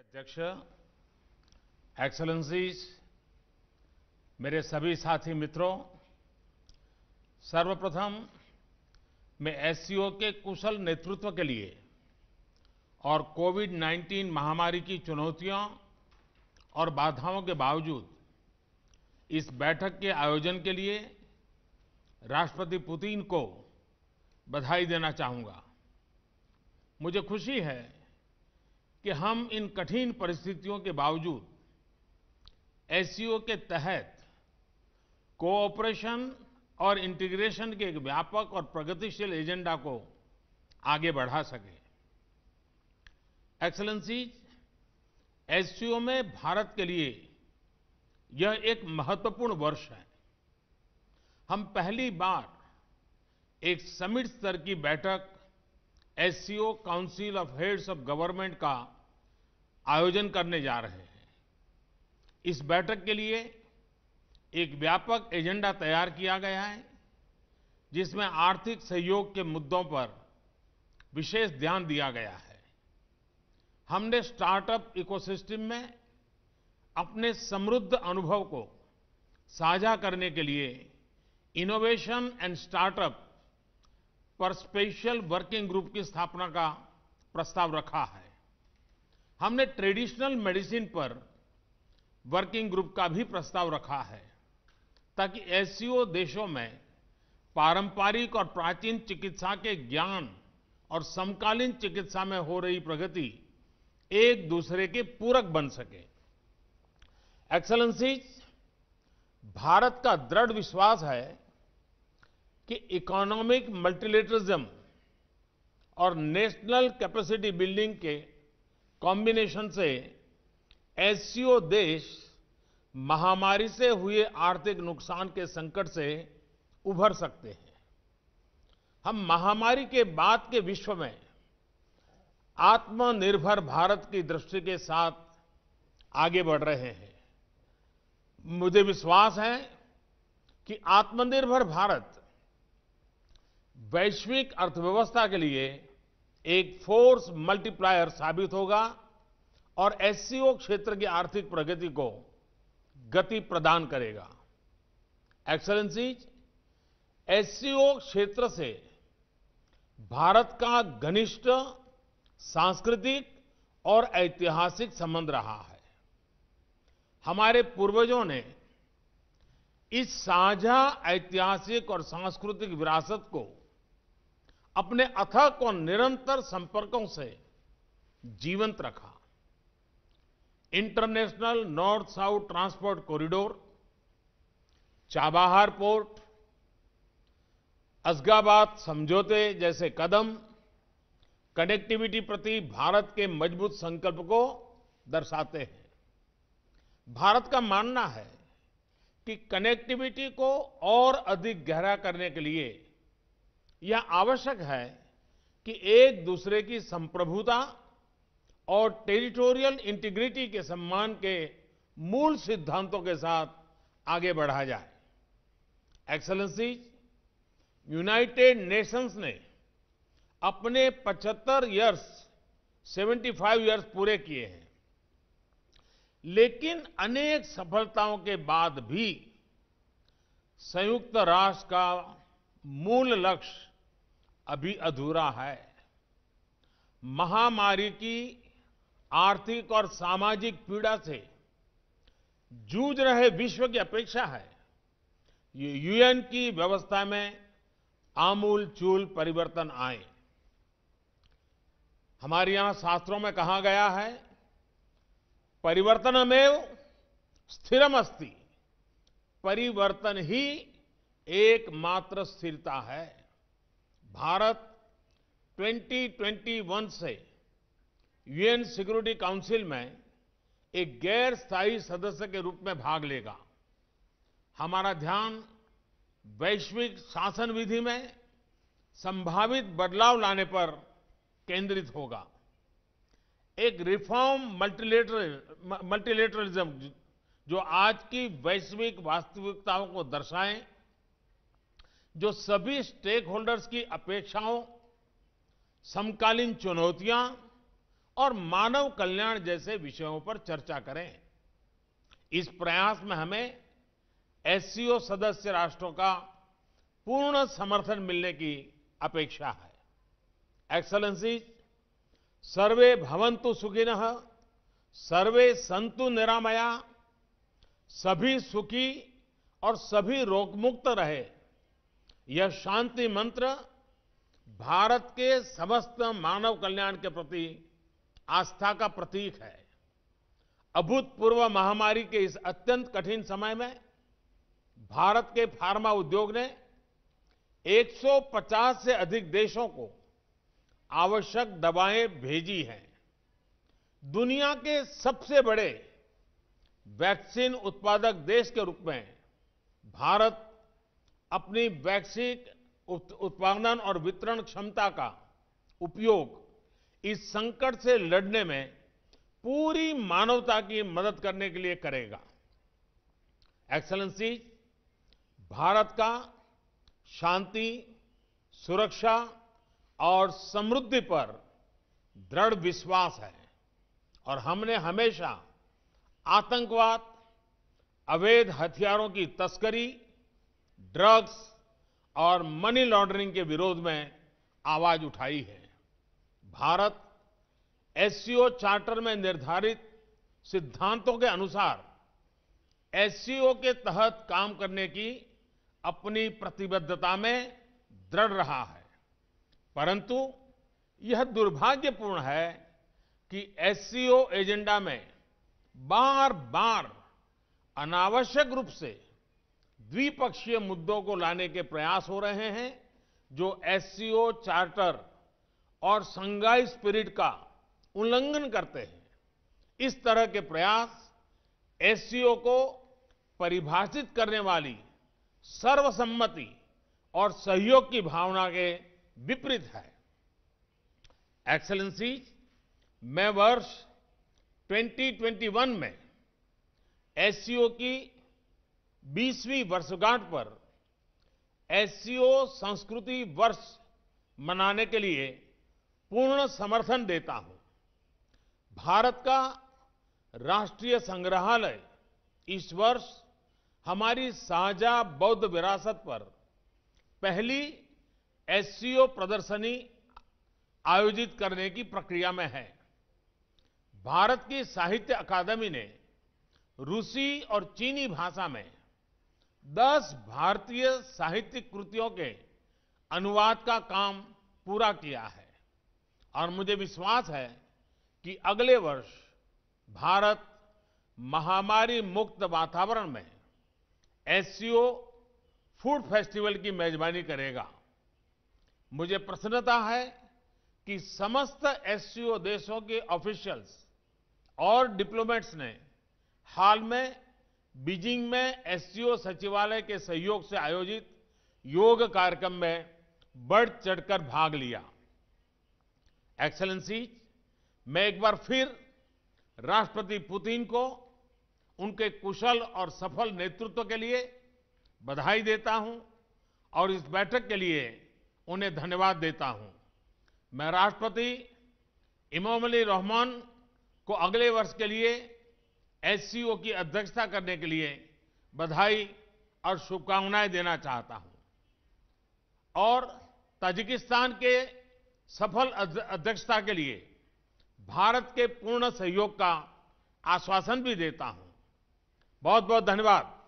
अध्यक्ष, एक्सेलेंसीज, मेरे सभी साथी मित्रों, सर्वप्रथम मैं एससीओ के कुशल नेतृत्व के लिए और कोविड-19 महामारी की चुनौतियों और बाधाओं के बावजूद इस बैठक के आयोजन के लिए राष्ट्रपति पुतिन को बधाई देना चाहूंगा। मुझे खुशी है कि हम इन कठिन परिस्थितियों के बावजूद एससीओ के तहत कोऑपरेशन और इंटीग्रेशन के एक व्यापक और प्रगतिशील एजेंडा को आगे बढ़ा सके। एक्सेलेंसीज, एससीओ में भारत के लिए यह एक महत्वपूर्ण वर्ष है। हम पहली बार एक समिट स्तर की बैठक SCO council of heads of government का आयोजन करने जा रहे हैं। इस बैठक के लिए एक व्यापक एजेंडा तैयार किया गया है, जिसमें आर्थिक सहयोग के मुद्दों पर विशेष ध्यान दिया गया है। हमने स्टार्टअप इकोसिस्टम में अपने समृद्ध अनुभव को साझा करने के लिए इनोवेशन एंड स्टार्टअप पर स्पेशल वर्किंग ग्रुप की स्थापना का प्रस्ताव रखा है। हमने ट्रेडिशनल मेडिसिन पर वर्किंग ग्रुप का भी प्रस्ताव रखा है, ताकि एससीओ देशों में पारंपरिक और प्राचीन चिकित्सा के ज्ञान और समकालीन चिकित्सा में हो रही प्रगति एक दूसरे के पूरक बन सके। एक्सेलेंसीज, भारत का दृढ़ विश्वास है कि इकोनॉमिक मल्टीलेटरिज्म और नेशनल कैपेसिटी बिल्डिंग के कॉम्बिनेशन से एससीओ देश महामारी से हुए आर्थिक नुकसान के संकट से उभर सकते हैं। हम महामारी के बाद के विश्व में आत्मनिर्भर भारत की दृष्टि के साथ आगे बढ़ रहे हैं। मुझे विश्वास है कि आत्मनिर्भर भारत वैश्विक अर्थव्यवस्था के लिए एक फोर्स मल्टीप्लायर साबित होगा और एससीओ क्षेत्र की आर्थिक प्रगति को गति प्रदान करेगा। एक्सेलेंसीज, एससीओ क्षेत्र से भारत का घनिष्ठ सांस्कृतिक और ऐतिहासिक संबंध रहा है। हमारे पूर्वजों ने इस साझा ऐतिहासिक और सांस्कृतिक विरासत को अपने अथक और निरंतर संपर्कों से जीवंत रखा। International north south transport corridor, Chabahar port, असगाबाद समझौते जैसे कदम कनेक्टिविटी प्रति भारत के मजबूत संकल्प को दर्शाते हैं। भारत का मानना है कि कनेक्टिविटी को और अधिक गहरा करने के लिए यह आवश्यक है कि एक दूसरे की संप्रभुता और टेरिटोरियल इंटीग्रिटी के सम्मान के मूल सिद्धांतों के साथ आगे बढ़ा जाए। एक्सेलेंसीज, यूनाइटेड नेशंस ने अपने 75 इयर्स पूरे किए हैं, लेकिन अनेक सफलताओं के बाद भी संयुक्त राष्ट्र का मूल लक्ष्य अभी अधूरा है। महामारी की आर्थिक और सामाजिक पीड़ा से जूझ रहे विश्व की अपेक्षा है ये यूएन की व्यवस्था में आमूलचूल परिवर्तन आए। हमारे यहां शास्त्रों में कहा गया है, परिवर्तनमेव स्थिरमस्ति, परिवर्तन ही एकमात्र स्थिरता है। भारत 2021 से यूएन सिक्योरिटी काउंसिल में एक गैर स्थायी सदस्य के रूप में भाग लेगा। हमारा ध्यान वैश्विक शासन विधि में संभावित बदलाव लाने पर केंद्रित होगा। एक रिफॉर्म मल्टीलेटरलिज्म जो आज की वैश्विक वास्तविकताओं को दर्शाएं, जो सभी स्टेक होल्डर्स की अपेक्षाओं, समकालीन चुनौतियां और मानव कल्याण जैसे विषयों पर चर्चा करें। इस प्रयास में हमें एससीओ सदस्य राष्ट्रों का पूर्ण समर्थन मिलने की अपेक्षा है। एक्सेलेंसीज, सर्वे भवन्तु सुखिनः, सर्वे सन्तु निरामया, सभी सुखी और सभी रोगमुक्त रहे, यह शांति मंत्र भारत के समस्त मानव कल्याण के प्रति आस्था का प्रतीक है। अभूतपूर्व महामारी के इस अत्यंत कठिन समय में भारत के फार्मा उद्योग ने 150 से अधिक देशों को आवश्यक दवाएं भेजी हैं। दुनिया के सबसे बड़े वैक्सीन उत्पादक देश के रूप में भारत अपनी वैक्सीन उत्पादन और वितरण क्षमता का उपयोग इस संकट से लड़ने में पूरी मानवता की मदद करने के लिए करेगा। एक्सेलेंसी, भारत का शांति, सुरक्षा और समृद्धि पर दृढ़ विश्वास है और हमने हमेशा आतंकवाद, अवैध हथियारों की तस्करी, ड्रग्स और मनी लॉन्ड्रिंग के विरोध में आवाज उठाई है। भारत एससीओ चार्टर में निर्धारित सिद्धांतों के अनुसार एससीओ के तहत काम करने की अपनी प्रतिबद्धता में दृढ़ रहा है, परंतु यह दुर्भाग्यपूर्ण है कि एससीओ एजेंडा में बार बार अनावश्यक रूप से द्विपक्षीय मुद्दों को लाने के प्रयास हो रहे हैं, जो एससीओ चार्टर और शंघाई स्पिरिट का उल्लंघन करते हैं। इस तरह के प्रयास एससीओ को परिभाषित करने वाली सर्वसम्मति और सहयोग की भावना के विपरीत है। एक्सेलेंसी, मैं वर्ष 2021 में एससीओ की 20वीं वर्षगांठ पर एससीओ संस्कृति वर्ष मनाने के लिए पूर्ण समर्थन देता हूं। भारत का राष्ट्रीय संग्रहालय इस वर्ष हमारी साझा बौद्ध विरासत पर पहली एससीओ प्रदर्शनी आयोजित करने की प्रक्रिया में है। भारत की साहित्य अकादमी ने रूसी और चीनी भाषा में 10 भारतीय साहित्यिक कृतियों के अनुवाद का काम पूरा किया है और मुझे विश्वास है कि अगले वर्ष भारत महामारी मुक्त वातावरण में एससीओ फूड फेस्टिवल की मेजबानी करेगा। मुझे प्रसन्नता है कि समस्त एससीओ देशों के ऑफिशियल्स और डिप्लोमेट्स ने हाल में बीजिंग में एससीओ सचिवालय के सहयोग से आयोजित योग कार्यक्रम में बढ़ चढ़कर भाग लिया। एक्सेलेंसी, मैं एक बार फिर राष्ट्रपति पुतिन को उनके कुशल और सफल नेतृत्व के लिए बधाई देता हूं और इस बैठक के लिए उन्हें धन्यवाद देता हूं। मैं राष्ट्रपति इमामोली रहमान को अगले वर्ष के लिए एससीओ की अध्यक्षता करने के लिए बधाई और शुभकामनाएं देना चाहता हूं और ताजिकिस्तान के सफल अध्यक्षता के लिए भारत के पूर्ण सहयोग का आश्वासन भी देता हूं। बहुत बहुत धन्यवाद।